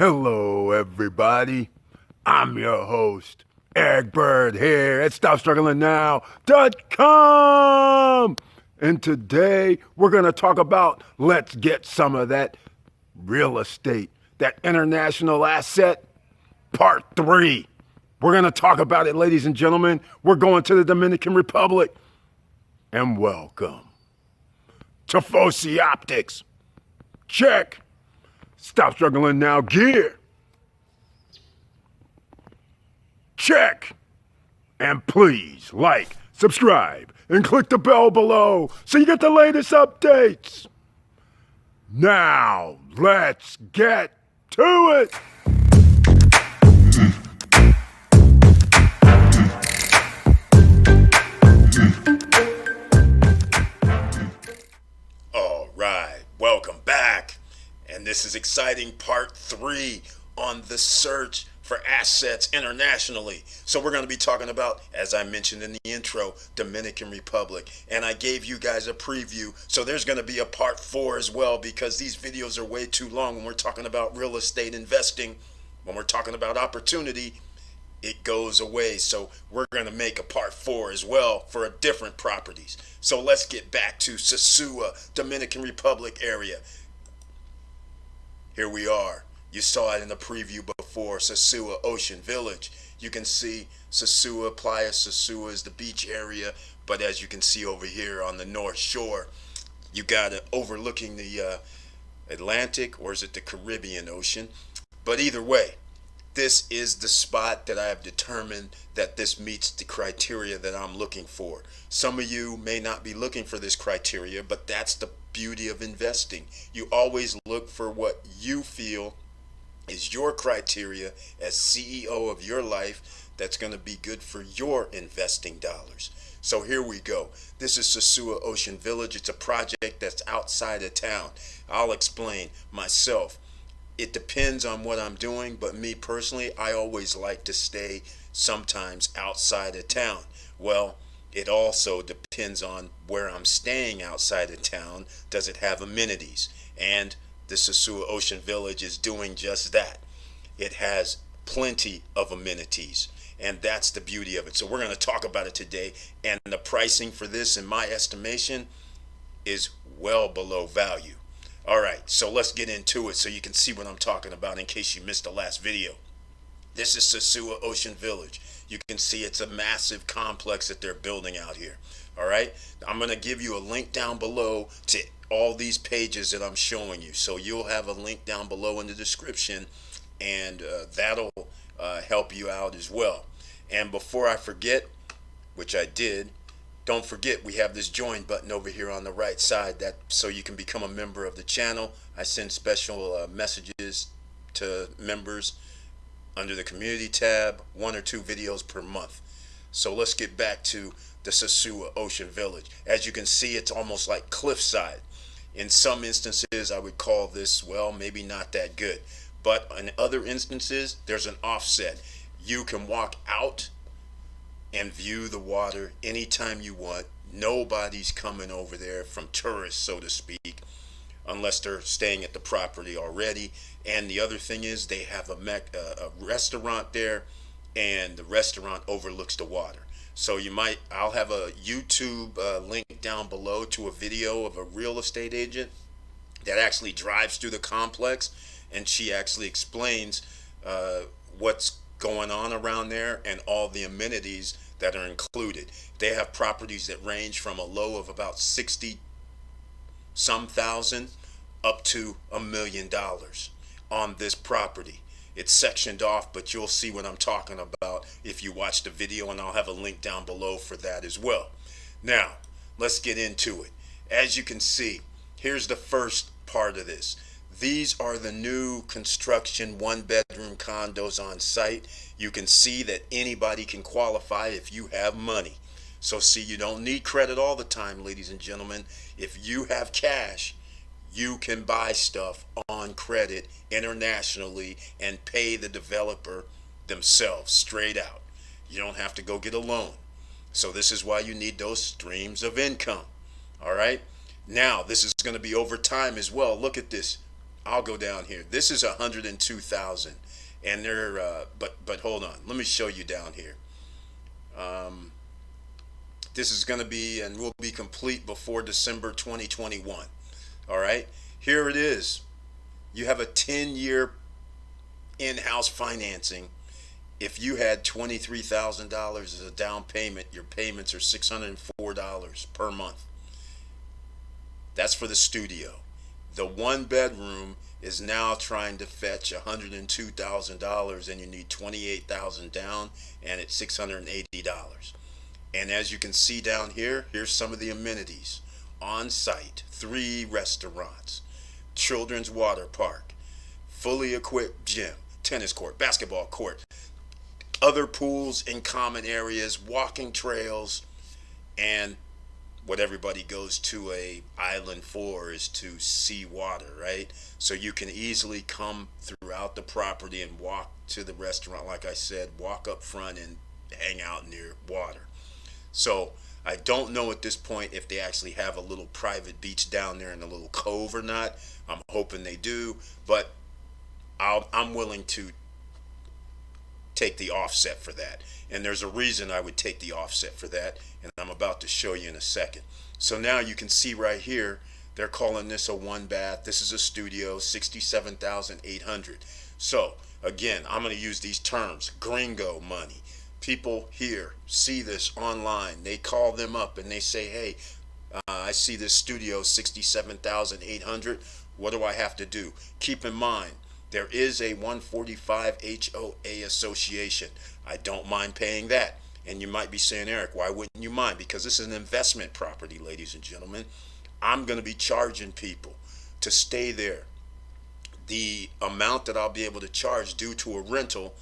Hello, everybody. I'm your host, Eric Bird here at StopStrugglingNow.com. And today we're going to talk about let's get some of that real estate, that international asset, part 3. We're going to talk about it, ladies and gentlemen. We're going to the Dominican Republic. And welcome to Foci Optics. Check. Stop Struggling Now gear. Check. And please like, subscribe, and click the bell below so you get the latest updates. Now, let's get to it. All right, welcome back. And this is exciting part 3 on the search for assets internationally. So we're going to be talking about, as I mentioned in the intro, Dominican Republic. And I gave you guys a preview. So there's going to be a part 4 as well, because these videos are way too long when we're talking about real estate investing. When we're talking about opportunity, it goes away. So we're going to make a part 4 as well for a different properties. So let's get back to Sosua, Dominican Republic area. Here we are. You saw it in the preview before, Sosua Ocean Village. You can see Sosua, Playa Sosua is the beach area, but as you can see over here on the north shore, you got it overlooking the Atlantic, or is it the Caribbean Ocean? But either way, this is the spot that I have determined that this meets the criteria that I'm looking for. Some of you may not be looking for this criteria, but that's the beauty of investing. You always look for what you feel is your criteria as CEO of your life that's going to be good for your investing dollars. So here we go. This is Sosua Ocean Village. It's a project that's outside of town. I'll explain myself. It depends on what I'm doing, but me personally, I always like to stay sometimes outside of town. Well, it also depends on where I'm staying outside of town. Does it have amenities? And the Sosua Ocean Village is doing just that. It has plenty of amenities, and that's the beauty of it. So we're going to talk about it today, and the pricing for this, in my estimation, is well below value. All right, so let's get into it so you can see what I'm talking about in case you missed the last video. This is Sosua Ocean Village. You can see it's a massive complex that they're building out here. All right, I'm going to give you a link down below to all these pages that I'm showing you. So you'll have a link down below in the description, and that'll help you out as well. And before I forget, which I did, don't forget we have this join button over here on the right side, that so you can become a member of the channel. I send special messages to members under the community tab, 1 or 2 videos per month. So let's get back to the Sosua Ocean Village. As you can see, it's almost like cliffside. In some instances, I would call this, well, maybe not that good. But in other instances, there's an offset. You can walk out and view the water anytime you want. Nobody's coming over there from tourists, so to speak, unless they're staying at the property already. And the other thing is they have a restaurant there, and the restaurant overlooks the water. So I'll have a YouTube link down below to a video of a real estate agent that actually drives through the complex, and she actually explains what's going on around there and all the amenities that are included. They have properties that range from a low of about 60 some thousand up to $1 million on this property. It's sectioned off, but you'll see what I'm talking about if you watch the video, and I'll have a link down below for that as well. Now, let's get into it. As you can see, here's the first part of this. These are the new construction 1-bedroom condos on site. You can see that anybody can qualify if you have money. So see, you don't need credit all the time, ladies and gentlemen. If you have cash, you can buy stuff on credit internationally and pay the developer themselves straight out. You don't have to go get a loan. So this is why you need those streams of income. All right. Now, this is going to be over time as well. Look at this. I'll go down here. This is 102,000, and they're but hold on. Let me show you down here. Um, this is going to be and will be complete before December 2021. All right. Here it is. You have a 10-year in-house financing. If you had $23,000 as a down payment, your payments are $604 per month. That's for the studio. The one bedroom is now trying to fetch $102,000, and you need $28,000 down, and it's $680. And as you can see down here, here's some of the amenities on site: 3 restaurants, children's water park, fully equipped gym, tennis court, basketball court, other pools in common areas, walking trails, and what everybody goes to a island for is to see water, right? So you can easily come throughout the property and walk to the restaurant, like I said, walk up front and hang out near water. So I don't know at this point if they actually have a little private beach down there in a little cove or not. I'm hoping they do, but I'm willing to take the offset for that. And there's a reason I would take the offset for that, and I'm about to show you in a second. So now you can see right here, they're calling this a one bath. This is a studio, 67,800. So again, I'm going to use these terms: gringo money. People here see this online. They call them up and they say, hey, I see this studio, 67,800. What do I have to do? Keep in mind, there is a 145 HOA association. I don't mind paying that. And you might be saying, Eric, why wouldn't you mind? Because this is an investment property, ladies and gentlemen. I'm going to be charging people to stay there. The amount that I'll be able to charge due to a rental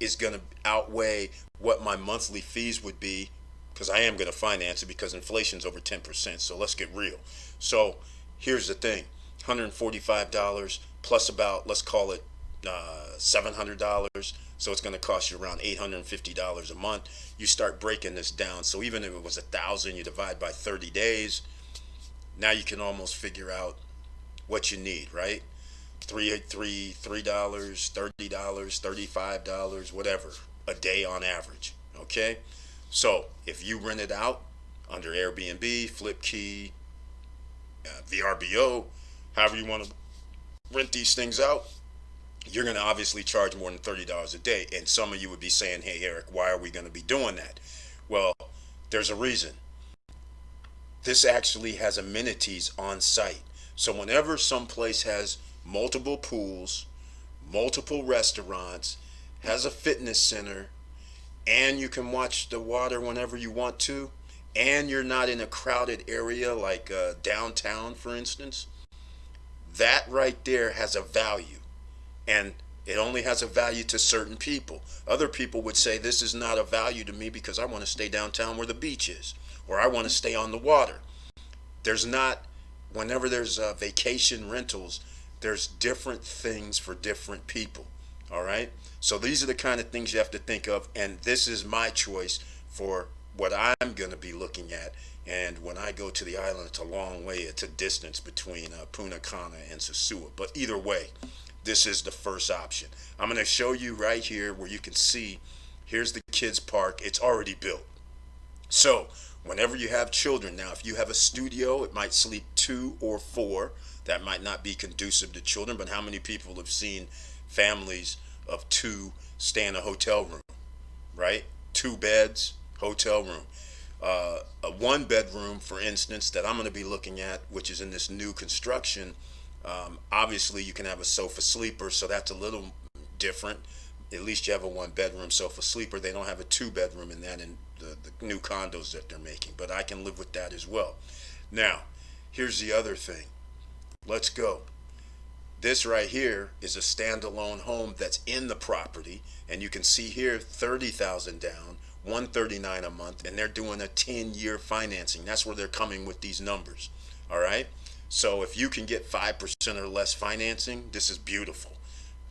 is going to outweigh what my monthly fees would be, because I am going to finance it because inflation's over 10%. So let's get real. So here's the thing: $145 plus about, let's call it $700. So it's going to cost you around $850 a month. You start breaking this down. So even if it was 1,000, you divide by 30 days. Now you can almost figure out what you need, right? $3, $30, $35, whatever a day on average. Okay, so if you rent it out under Airbnb, Flip Key, VRBO, however you want to rent these things out, you're going to obviously charge more than $30 a day. And some of you would be saying, hey, Eric, why are we going to be doing that? Well, there's a reason. This actually has amenities on site. So whenever some place has multiple pools, multiple restaurants, has a fitness center, and you can watch the water whenever you want to, and you're not in a crowded area like downtown, for instance, that right there has a value. And it only has a value to certain people. Other people would say, this is not a value to me because I want to stay downtown where the beach is, or I want to stay on the water. There's not, whenever there's vacation rentals, there's different things for different people. All right. So these are the kind of things you have to think of. And this is my choice for what I'm going to be looking at. And when I go to the island, it's a long way. It's a distance between Punta Cana and Sosua. But either way, this is the first option. I'm going to show you right here where you can see, here's the kids park. It's already built. So whenever you have children, now if you have a studio, it might sleep 2 or 4. That might not be conducive to children, but how many people have seen families of 2 stay in a hotel room, right? 2 beds, hotel room. A 1 bedroom, for instance, that I'm going to be looking at, which is in this new construction. Obviously, you can have a sofa sleeper, so that's a little different. At least you have a 1 bedroom sofa sleeper. They don't have a 2 bedroom in that in the new condos that they're making, but I can live with that as well. Now, here's the other thing. Let's go. This right here is a standalone home that's in the property, and you can see here $30,000 down, $139 a month, and they're doing a 10-year financing. That's where they're coming with these numbers. All right. So if you can get 5% or less financing, this is beautiful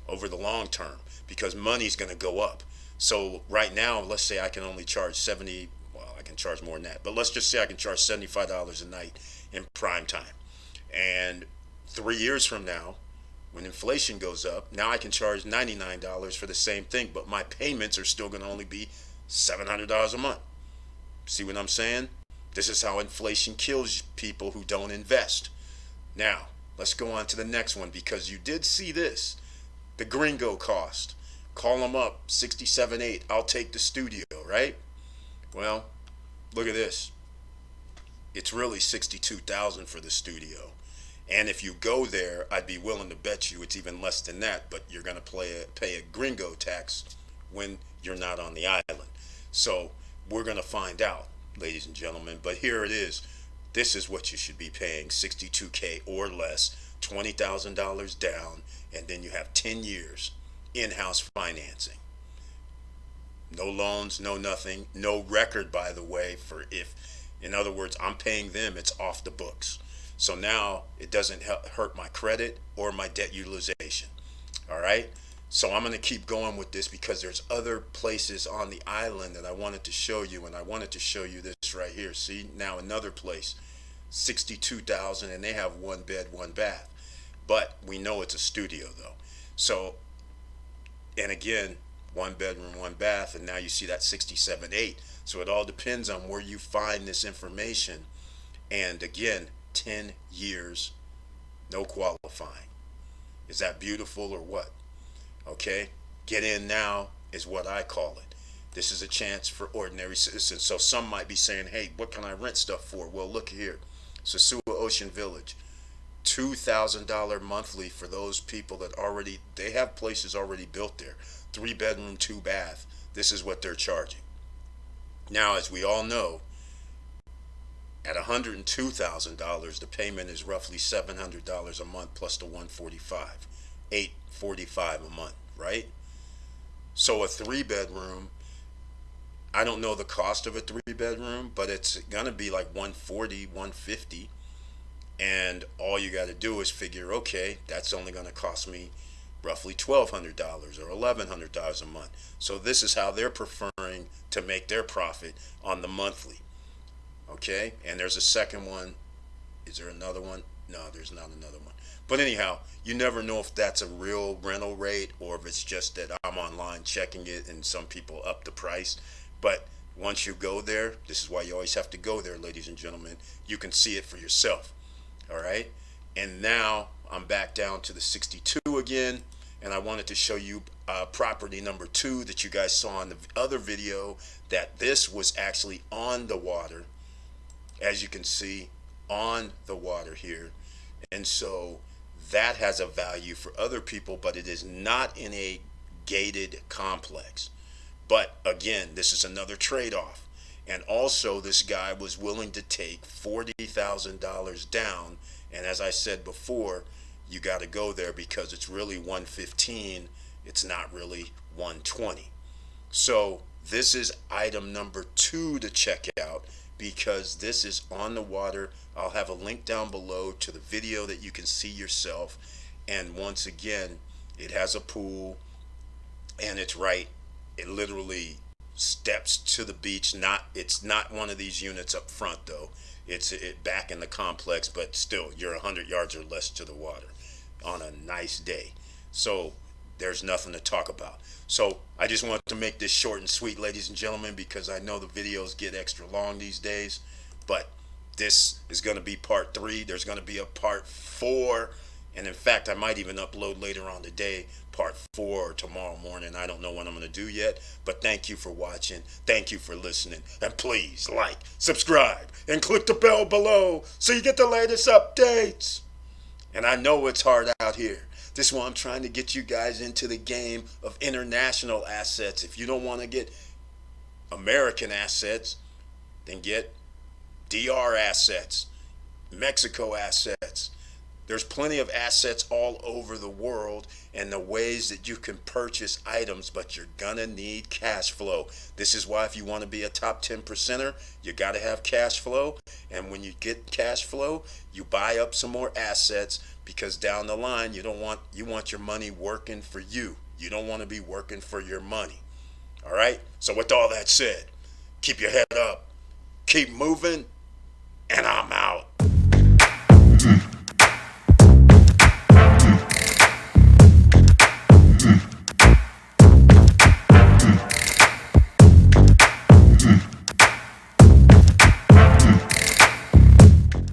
over the long term because money's going to go up. So right now, let's say I can only charge 70. Well, I can charge more than that, but let's just say I can charge $75 a night in prime time. And 3 years from now, When inflation goes up, now I can charge $99 for the same thing, but my payments are still going to only be $700 a month. See what I'm saying? This is how inflation kills people who don't invest. Now, let's go on to the next one, because you did see this. The gringo cost. Call them up, 67.8. I'll take the studio, right? Well, look at this. It's really 62,000 for the studio. And if you go there, I'd be willing to bet you it's even less than that, but you're going to pay a gringo tax when you're not on the island. So we're going to find out, ladies and gentlemen. But here it is. This is what you should be paying, $62K or less, $20,000 down, and then you have 10 years in-house financing. No loans, no nothing, no record, by the way, for if, in other words, I'm paying them, it's off the books. So now it doesn't hurt my credit or my debt utilization. All right? So I'm going to keep going with this because there's other places on the island that I wanted to show you, and I wanted to show you this right here. See, now another place, 62,000, and they have one bed, one bath. But we know it's a studio though. So, and again, one bedroom, one bath, and now you see that 67.8. So it all depends on where you find this information. And again, 10 years, no qualifying. Is that beautiful or what? Okay, get in now is what I call it. This is a chance for ordinary citizens. So some might be saying, hey, what can I rent stuff for? Well, look here. Sosua Ocean Village, $2,000 monthly for those people that already, they have places already built there. 3 bedroom, 2 bath. This is what they're charging. Now, as we all know, at $102,000, the payment is roughly $700 a month plus the $145, $845 a month, right? So a 3 bedroom, I don't know the cost of a 3 bedroom, but it's gonna be like $140, $150, and all you got to do is figure, okay, that's only gonna cost me roughly $1,200 or $1,100 a month. So this is how they're preferring to make their profit on the monthly. Okay, and there's a second one. Is there another one? No, there's not another one. But anyhow, you never know if that's a real rental rate or if it's just that I'm online checking it and some people up the price. But once you go there, this is why you always have to go there, ladies and gentlemen. You can see it for yourself. All right, and now I'm back down to the 62 again, and I wanted to show you property number 2 that you guys saw in the other video, that this was actually on the water. As you can see, on the water here. And so that has a value for other people, but it is not in a gated complex. But again, this is another trade-off. And also this guy was willing to take $40,000 down. And as I said before, you got to go there because it's really 115. It's not really 120. So this is item number 2 to check out, because this is on the water. I'll have a link down below to the video that you can see yourself. And once again, it has a pool, and it's right, it literally steps to the beach. It's not one of these units up front though. It's back in the complex, but still you're 100 yards or less to the water on a nice day. So there's nothing to talk about. So I just wanted to make this short and sweet, ladies and gentlemen, because I know the videos get extra long these days. But this is going to be part 3. There's going to be a part 4. And in fact, I might even upload later on today part 4 or tomorrow morning. I don't know what I'm going to do yet. But thank you for watching. Thank you for listening. And please like, subscribe, and click the bell below so you get the latest updates. And I know it's hard out here. This is why I'm trying to get you guys into the game of international assets. If you don't want to get American assets, then get DR assets, Mexico assets. There's plenty of assets all over the world and the ways that you can purchase items, but you're gonna need cash flow. This is why if you want to be a top 10%er, you got to have cash flow. And when you get cash flow, you buy up some more assets, because down the line you want your money working for you. You don't want to be working for your money. All right? So with all that said, keep your head up, keep moving, and I'm out.